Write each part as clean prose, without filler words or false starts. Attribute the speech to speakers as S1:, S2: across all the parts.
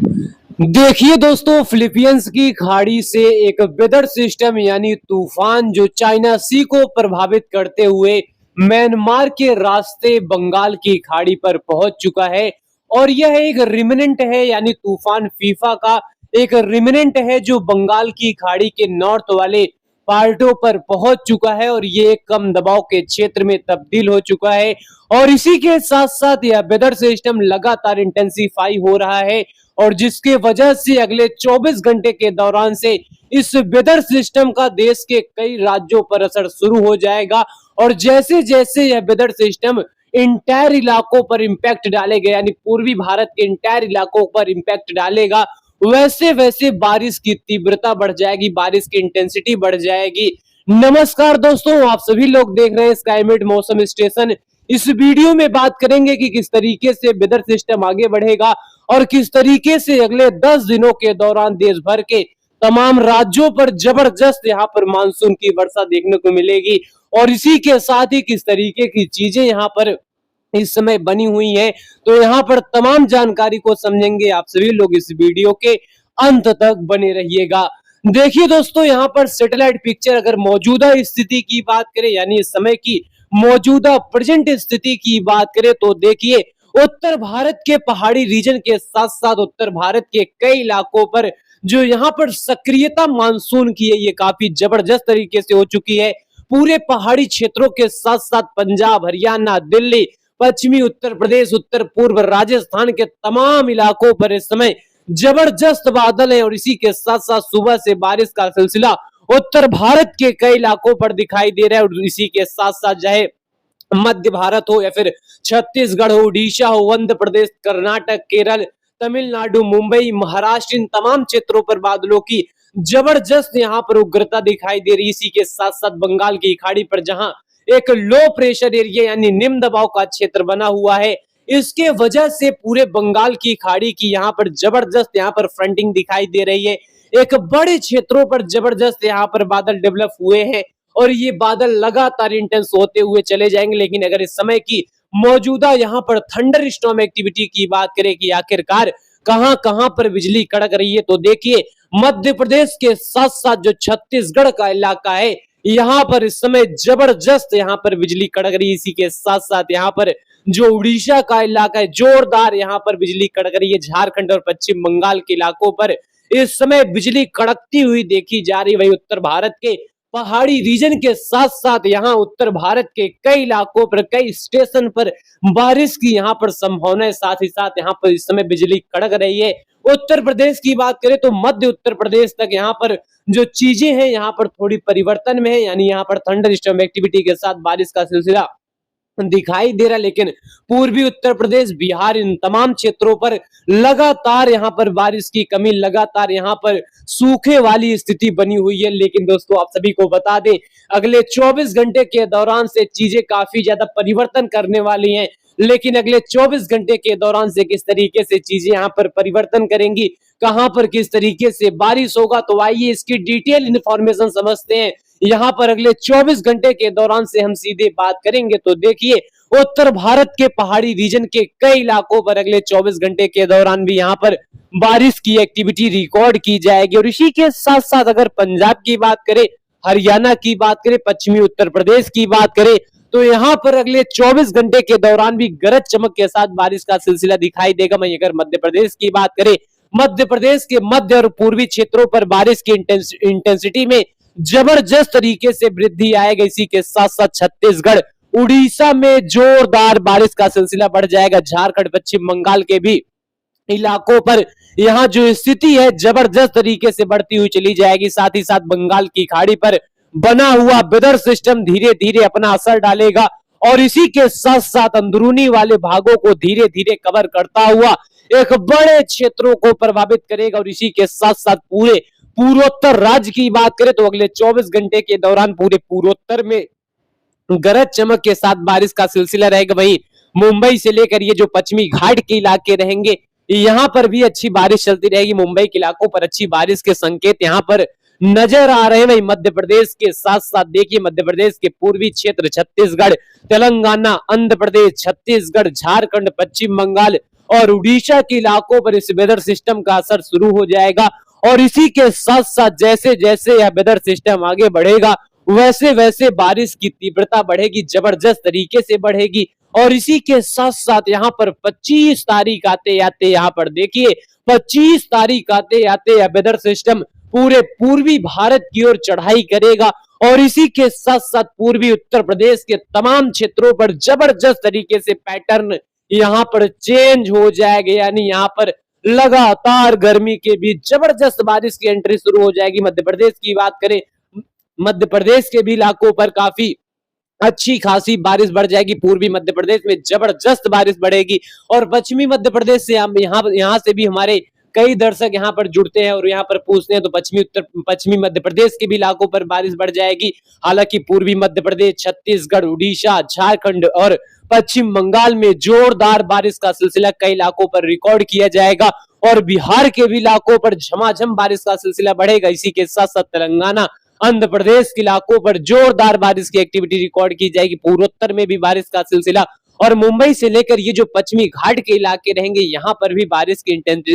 S1: देखिए दोस्तों, फिलीपींस की खाड़ी से एक वेदर सिस्टम यानी तूफान जो चाइना सी को प्रभावित करते हुए म्यांमार के रास्ते बंगाल की खाड़ी पर पहुंच चुका है। और यह एक रिमिनेंट है यानी तूफान फीफा का एक रिमिनेंट है जो बंगाल की खाड़ी के नॉर्थ वाले पार्टों पर पहुंच चुका है और ये एक कम दबाव के क्षेत्र में तब्दील हो चुका है। और इसी के साथ साथ यह वेदर सिस्टम लगातार इंटेंसिफाई हो रहा है और जिसके वजह से अगले 24 घंटे के दौरान से इस वेदर सिस्टम का देश के कई राज्यों पर असर शुरू हो जाएगा। और जैसे जैसे यह वेदर सिस्टम इंटायर इलाकों पर इंपैक्ट डालेगा यानी पूर्वी भारत के इंटायर इलाकों पर इंपैक्ट डालेगा, वैसे वैसे बारिश की तीव्रता बढ़ जाएगी, बारिश की इंटेंसिटी बढ़ जाएगी। नमस्कार दोस्तों, आप सभी लोग देख रहे हैं स्काईमेट मौसम स्टेशन। इस वीडियो में बात करेंगे कि किस तरीके से वेदर सिस्टम आगे बढ़ेगा और किस तरीके से अगले 10 दिनों के दौरान देश भर के तमाम राज्यों पर जबरदस्त यहाँ पर मानसून की वर्षा देखने को मिलेगी। और इसी के साथ ही किस तरीके की चीजें यहाँ पर इस समय बनी हुई है, तो यहाँ पर तमाम जानकारी को समझेंगे। आप सभी लोग इस वीडियो के अंत तक बने रहिएगा। देखिए दोस्तों, यहाँ पर सैटेलाइट पिक्चर अगर मौजूदा स्थिति की बात करें यानी इस समय की मौजूदा प्रेजेंट स्थिति की बात करें तो देखिए, उत्तर भारत के पहाड़ी रीजन के साथ साथ उत्तर भारत के कई इलाकों पर जो यहाँ पर सक्रियता मानसून की है ये काफी जबरदस्त तरीके से हो चुकी है। पूरे पहाड़ी क्षेत्रों के साथ साथ पंजाब, हरियाणा, दिल्ली, पश्चिमी उत्तर प्रदेश, उत्तर पूर्व राजस्थान के तमाम इलाकों पर इस समय जबरदस्त बादल है। और इसी के साथ साथ सुबह से बारिश का सिलसिला उत्तर भारत के कई इलाकों पर दिखाई दे रहा है। और इसी के साथ साथ चाहे मध्य भारत हो या फिर छत्तीसगढ़ हो, उड़ीसा हो, आंध्र प्रदेश, कर्नाटक, केरल, तमिलनाडु, मुंबई, महाराष्ट्र, इन तमाम क्षेत्रों पर बादलों की जबरदस्त यहाँ पर उग्रता दिखाई दे रही है। इसी के साथ साथ बंगाल की खाड़ी पर जहां एक लो प्रेशर एरिया यानी निम्न दबाव का क्षेत्र बना हुआ है, इसके वजह से पूरे बंगाल की खाड़ी की यहाँ पर जबरदस्त यहाँ पर फ्रंटिंग दिखाई दे रही है। एक बड़े क्षेत्रों पर जबरदस्त यहाँ पर बादल डेवलप हुए हैं और ये बादल लगातार इंटेंस होते हुए चले जाएंगे। लेकिन अगर इस समय की मौजूदा यहाँ पर थंडर स्टॉर्म एक्टिविटी की बात करें कि आखिरकार कहां कहां पर बिजली कड़क रही है, तो देखिए मध्य प्रदेश के साथ साथ जो छत्तीसगढ़ का इलाका है यहाँ पर इस समय जबरदस्त यहाँ पर बिजली कड़क रही है। इसी के साथ साथ यहाँ पर जो उड़ीसा का इलाका है जोरदार यहाँ पर बिजली कड़क रही है। झारखंड और पश्चिम बंगाल के इलाकों पर इस समय बिजली कड़कती हुई देखी जा रही है। वही उत्तर भारत के पहाड़ी रीजन के साथ साथ यहाँ उत्तर भारत के कई इलाकों पर कई स्टेशन पर बारिश की यहाँ पर संभावना है। साथ ही साथ यहाँ पर इस समय बिजली कड़क रही है। उत्तर प्रदेश की बात करें तो मध्य उत्तर प्रदेश तक यहाँ पर जो चीजें हैं यहाँ पर थोड़ी परिवर्तन में है, यानी यहाँ पर थंडर स्टॉर्म एक्टिविटी के साथ बारिश का सिलसिला दिखाई दे रहा है। लेकिन पूर्वी उत्तर प्रदेश, बिहार, इन तमाम क्षेत्रों पर लगातार यहाँ पर बारिश की कमी, लगातार यहाँ पर सूखे वाली स्थिति बनी हुई है। लेकिन दोस्तों आप सभी को बता दें, अगले 24 घंटे के दौरान से चीजें काफी ज्यादा परिवर्तन करने वाली हैं। लेकिन अगले 24 घंटे के दौरान से किस तरीके से चीजें यहाँ पर परिवर्तन करेंगी, कहां पर किस तरीके से बारिश होगा, तो आइए इसकी डिटेल इंफॉर्मेशन समझते हैं। यहाँ पर अगले 24 घंटे के दौरान से हम सीधे बात करेंगे तो देखिए, उत्तर भारत के पहाड़ी रीजन के कई इलाकों पर अगले 24 घंटे के दौरान भी यहाँ पर बारिश की एक्टिविटी रिकॉर्ड की जाएगी। और इसी के साथ साथ अगर पंजाब की बात करें, हरियाणा की बात करें, पश्चिमी उत्तर प्रदेश की बात करें, तो यहाँ पर अगले 24 घंटे के दौरान भी गरज चमक के साथ बारिश का सिलसिला दिखाई देगा। वहीं अगर मध्य प्रदेश की बात करें, मध्य प्रदेश के मध्य और पूर्वी क्षेत्रों पर बारिश की इंटेंसिटी में जबरदस्त तरीके से वृद्धि आएगा। इसी के साथ साथ छत्तीसगढ़, उड़ीसा में जोरदार बारिश का सिलसिला बढ़ जाएगा। झारखंड, पश्चिम बंगाल के भी इलाकों पर यहाँ जो स्थिति है जबरदस्त तरीके से बढ़ती हुई चली जाएगी। साथ ही साथ बंगाल की खाड़ी पर बना हुआ वेदर सिस्टम धीरे धीरे अपना असर डालेगा और इसी के साथ साथ अंदरूनी वाले भागों को धीरे धीरे कवर करता हुआ एक बड़े क्षेत्रों को प्रभावित करेगा। और इसी के साथ साथ पूरे पूर्वोत्तर राज्य की बात करें तो अगले 24 घंटे के दौरान पूरे पूर्वोत्तर में गरज चमक के साथ बारिश का सिलसिला रहेगा। वहीं मुंबई से लेकर ये जो पश्चिमी घाट के इलाके रहेंगे यहाँ पर भी अच्छी बारिश चलती रहेगी। मुंबई के इलाकों पर अच्छी बारिश के संकेत यहाँ पर नजर आ रहे हैं। वहीं मध्य प्रदेश के साथ साथ देखिए, मध्य प्रदेश के पूर्वी क्षेत्र छत्तीसगढ़, तेलंगाना, आंध्र प्रदेश, छत्तीसगढ़, झारखंड, पश्चिम बंगाल और उड़ीसा के इलाकों पर इस वेदर सिस्टम का असर शुरू हो जाएगा। और इसी के साथ साथ जैसे जैसे यह वेदर सिस्टम आगे बढ़ेगा वैसे वैसे बारिश की तीव्रता बढ़ेगी, जबरदस्त तरीके से बढ़ेगी। और इसी के साथ साथ यहाँ पर 25 तारीख आते आते यहाँ पर देखिए 25 तारीख आते आते यह वेदर सिस्टम पूरे पूर्वी भारत की ओर चढ़ाई करेगा। और इसी के साथ साथ पूर्वी उत्तर प्रदेश के तमाम क्षेत्रों पर जबरदस्त तरीके से पैटर्न यहाँ पर चेंज हो जाएगा, यानी यहाँ पर लगातार गर्मी के बीच जबरदस्त बारिश की एंट्री शुरू हो जाएगी। मध्य प्रदेश की बात करें, मध्य प्रदेश के भी इलाकों पर काफी अच्छी खासी बारिश बढ़ जाएगी। पूर्वी मध्य प्रदेश में जबरदस्त बारिश बढ़ेगी। और पश्चिमी मध्य प्रदेश से हम यहाँ से भी हमारे कई दर्शक यहाँ पर जुड़ते हैं और यहाँ पर पूछते हैं, तो पश्चिमी मध्य प्रदेश के भी इलाकों पर बारिश बढ़ जाएगी। हालांकि पूर्वी मध्य प्रदेश, छत्तीसगढ़, उड़ीसा, झारखंड और पश्चिम बंगाल में जोरदार बारिश का सिलसिला कई इलाकों पर रिकॉर्ड किया जाएगा। और बिहार के भी इलाकों पर झमाझम बारिश का सिलसिला बढ़ेगा। इसी के साथ साथ तेलंगाना, आंध्र प्रदेश के इलाकों पर जोरदार बारिश की एक्टिविटी रिकॉर्ड की जाएगी। पूर्वोत्तर में भी बारिश का सिलसिला, और मुंबई से लेकर ये जो पश्चिमी घाट के इलाके रहेंगे यहाँ पर भी बारिश की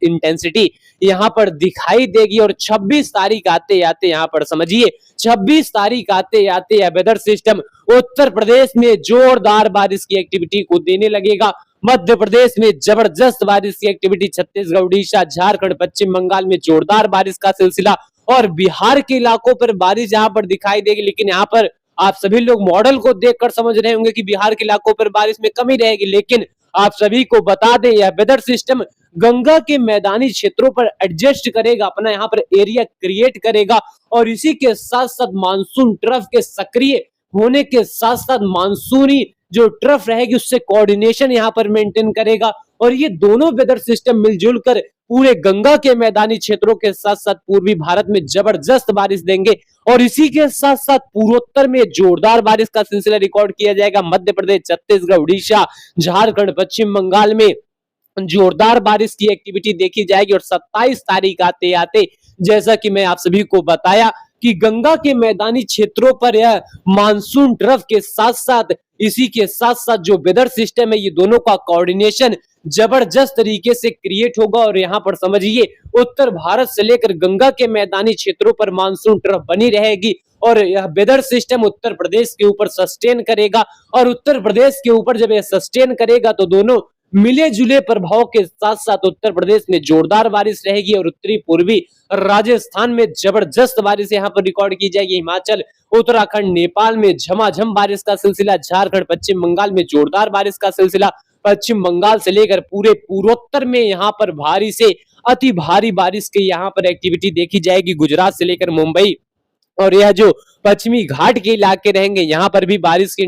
S1: इंटेंसिटी यहाँ पर दिखाई देगी। और 26 तारीख आते आते यहाँ पर समझिए 26 तारीख आते आते यह वेदर सिस्टम उत्तर प्रदेश में जोरदार बारिश की एक्टिविटी को देने लगेगा। मध्य प्रदेश में जबरदस्त बारिश की एक्टिविटी, छत्तीसगढ़, उड़ीसा, झारखंड, पश्चिम बंगाल में जोरदार बारिश का सिलसिला, और बिहार के इलाकों पर बारिश यहाँ पर दिखाई देगी। लेकिन यहाँ पर आप सभी लोग मॉडल को देखकर समझ रहे होंगे कि बिहार के इलाकों पर बारिश में कमी रहेगी, लेकिन आप सभी को बता दें यह वेदर सिस्टम गंगा के मैदानी क्षेत्रों पर एडजस्ट करेगा, अपना यहाँ पर एरिया क्रिएट करेगा। और इसी के साथ साथ मानसून ट्रफ के सक्रिय होने के साथ साथ मानसूनी जो ट्रफ रहेगी उससे कोऑर्डिनेशन यहाँ पर मेंटेन करेगा। और ये दोनों वेदर सिस्टम मिलजुल कर पूरे गंगा के मैदानी क्षेत्रों के साथ साथ पूर्वी भारत में जबरदस्त बारिश देंगे। और इसी के साथ साथ पूर्वोत्तर में जोरदार बारिश का सिलसिला रिकॉर्ड किया जाएगा। मध्य प्रदेश, छत्तीसगढ़, उड़ीसा, झारखंड, पश्चिम बंगाल में जोरदार बारिश की एक्टिविटी देखी जाएगी। और 27 तारीख आते आते जैसा कि मैं आप सभी को बताया कि गंगा के मैदानी क्षेत्रों पर यह मानसून ट्रफ के साथ साथ इसी के साथ साथ जो वेदर सिस्टम है ये दोनों का कोऑर्डिनेशन जबरदस्त तरीके से क्रिएट होगा। और यहाँ पर समझिए उत्तर भारत से लेकर गंगा के मैदानी क्षेत्रों पर मानसून ट्रफ बनी रहेगी। और यह वेदर सिस्टम उत्तर प्रदेश के ऊपर सस्टेन करेगा। और उत्तर प्रदेश के ऊपर जब यह सस्टेन करेगा तो दोनों मिले जुले प्रभाव के साथ साथ उत्तर प्रदेश में जोरदार बारिश रहेगी। और उत्तरी पूर्वी राजस्थान में जबरदस्त बारिश यहाँ पर रिकॉर्ड की जाएगी। हिमाचल, उत्तराखंड, नेपाल में झमाझम बारिश का सिलसिला, झारखंड, पश्चिम बंगाल में जोरदार बारिश का सिलसिला, पश्चिम बंगाल से लेकर पूरे पूर्वोत्तर में यहाँ पर भारी से अति भारी बारिश की यहाँ पर एक्टिविटी देखी जाएगी। गुजरात से लेकर मुंबई और यह जो पश्चिमी घाट के इलाके रहेंगे यहाँ पर भी बारिश की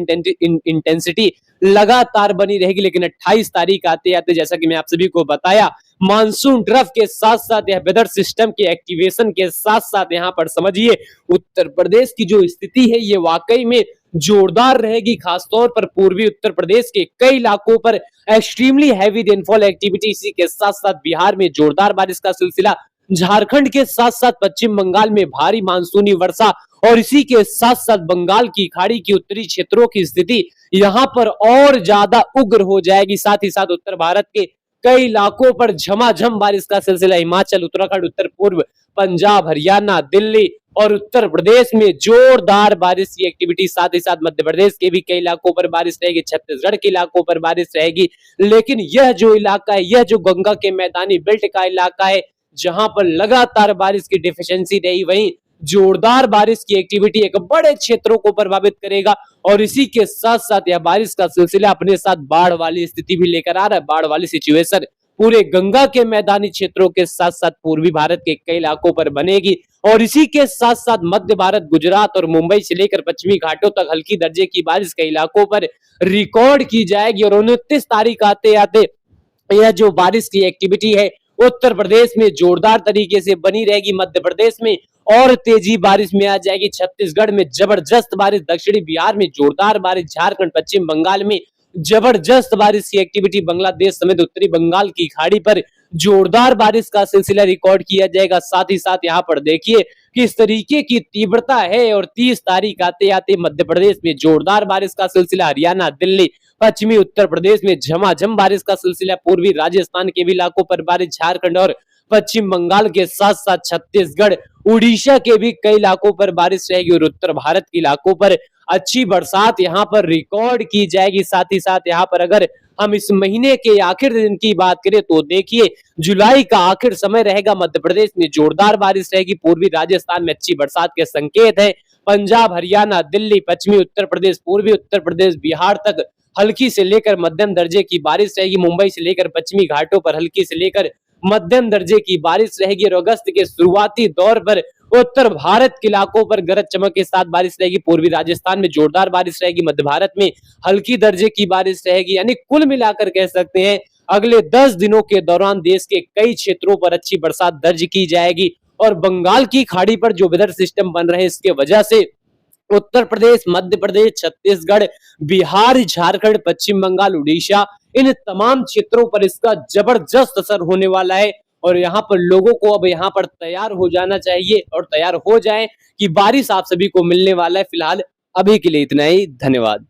S1: इंटेंसिटी लगातार बनी रहेगी। लेकिन 28 तारीख आते आते जैसा कि मैं आप सभी को बताया मानसून ट्रफ के साथ साथ यह वेदर सिस्टम के एक्टिवेशन के साथ साथ यहाँ पर समझिए उत्तर प्रदेश की जो स्थिति है ये वाकई में जोरदार रहेगी। खासतौर पर पूर्वी उत्तर प्रदेश के कई इलाकों पर एक्सट्रीमली हैवी रेनफॉल एक्टिविटी, इसी के साथ साथ बिहार में जोरदार बारिश का सिलसिला, झारखंड के साथ साथ पश्चिम बंगाल में भारी मानसूनी वर्षा, और इसी के साथ साथ बंगाल की खाड़ी की उत्तरी क्षेत्रों की स्थिति यहाँ पर और ज्यादा उग्र हो जाएगी। साथ ही साथ उत्तर भारत के कई इलाकों पर झमाझम बारिश का सिलसिला, हिमाचल, उत्तराखंड, उत्तर पूर्व, पंजाब, हरियाणा, दिल्ली और उत्तर प्रदेश में जोरदार बारिश की एक्टिविटी। साथ ही साथ मध्य प्रदेश के भी कई इलाकों पर बारिश रहेगी, छत्तीसगढ़ के इलाकों पर बारिश रहेगी। लेकिन यह जो इलाका है, यह जो गंगा के मैदानी बेल्ट का इलाका है जहां पर लगातार बारिश की डिफिशियंसी रही, वहीं जोरदार बारिश की एक्टिविटी एक बड़े क्षेत्रों को प्रभावित करेगा। और इसी के साथ साथ यह बारिश का सिलसिला अपने साथ बाढ़ वाली स्थिति भी लेकर आ रहा है। बाढ़ वाली सिचुएशन पूरे गंगा के मैदानी क्षेत्रों के साथ साथ पूर्वी भारत के कई इलाकों पर बनेगी। और इसी के साथ साथ मध्य भारत, गुजरात और मुंबई से लेकर पश्चिमी घाटों तक हल्की दर्जे की बारिश कई इलाकों पर रिकॉर्ड की जाएगी। और 29 तारीख आते आते यह जो बारिश की एक्टिविटी है उत्तर प्रदेश में जोरदार तरीके से बनी रहेगी। मध्य प्रदेश में और तेजी बारिश में आ जाएगी, छत्तीसगढ़ में जबरदस्त बारिश, दक्षिणी बिहार में जोरदार बारिश, झारखंड, पश्चिम बंगाल में जबरदस्त बारिश की एक्टिविटी, बांग्लादेश समेत उत्तरी बंगाल की खाड़ी पर जोरदार बारिश का सिलसिला रिकॉर्ड किया जाएगा। साथ ही साथ यहाँ पर देखिए किस तरीके की तीव्रता है। और 30 तारीख आते आते मध्य प्रदेश में जोरदार बारिश का सिलसिला, हरियाणा, दिल्ली, पश्चिमी उत्तर प्रदेश में झमाझम बारिश का सिलसिला, पूर्वी राजस्थान के भी इलाकों पर बारिश, झारखंड और पश्चिम बंगाल के साथ साथ छत्तीसगढ़, उड़ीसा के भी कई इलाकों पर बारिश रहेगी और उत्तर भारत के इलाकों पर अच्छी बरसात यहाँ पर रिकॉर्ड की जाएगी। साथ ही साथ यहाँ पर अगर हम इस महीने के आखिर दिन की बात करें तो देखिए जुलाई का आखिर समय रहेगा, मध्य प्रदेश में जोरदार बारिश रहेगी, पूर्वी राजस्थान में अच्छी बरसात के संकेत है, पंजाब, हरियाणा, दिल्ली, पश्चिमी उत्तर प्रदेश, पूर्वी उत्तर प्रदेश, बिहार तक हल्की से लेकर मध्यम दर्जे की बारिश रहेगी, मुंबई से लेकर पश्चिमी घाटों पर हल्की से लेकर मध्यम दर्जे की बारिश रहेगी और अगस्त के शुरुआती दौर पर उत्तर भारत के इलाकों पर गरज चमक के साथ बारिश रहेगी, पूर्वी राजस्थान में जोरदार बारिश रहेगी, मध्य भारत में हल्की दर्जे की बारिश रहेगी। यानी कुल मिलाकर कह सकते हैं अगले 10 दिनों के दौरान देश के कई क्षेत्रों पर अच्छी बरसात दर्ज की जाएगी और बंगाल की खाड़ी पर जो वेदर सिस्टम बन रहे हैं इसके वजह से उत्तर प्रदेश, मध्य प्रदेश, छत्तीसगढ़, बिहार, झारखंड, पश्चिम बंगाल, उड़ीसा, इन तमाम क्षेत्रों पर इसका जबरदस्त असर होने वाला है और यहाँ पर लोगों को अब यहाँ पर तैयार हो जाना चाहिए और तैयार हो जाएं कि बारिश आप सभी को मिलने वाला है। फिलहाल अभी के लिए इतना ही, धन्यवाद।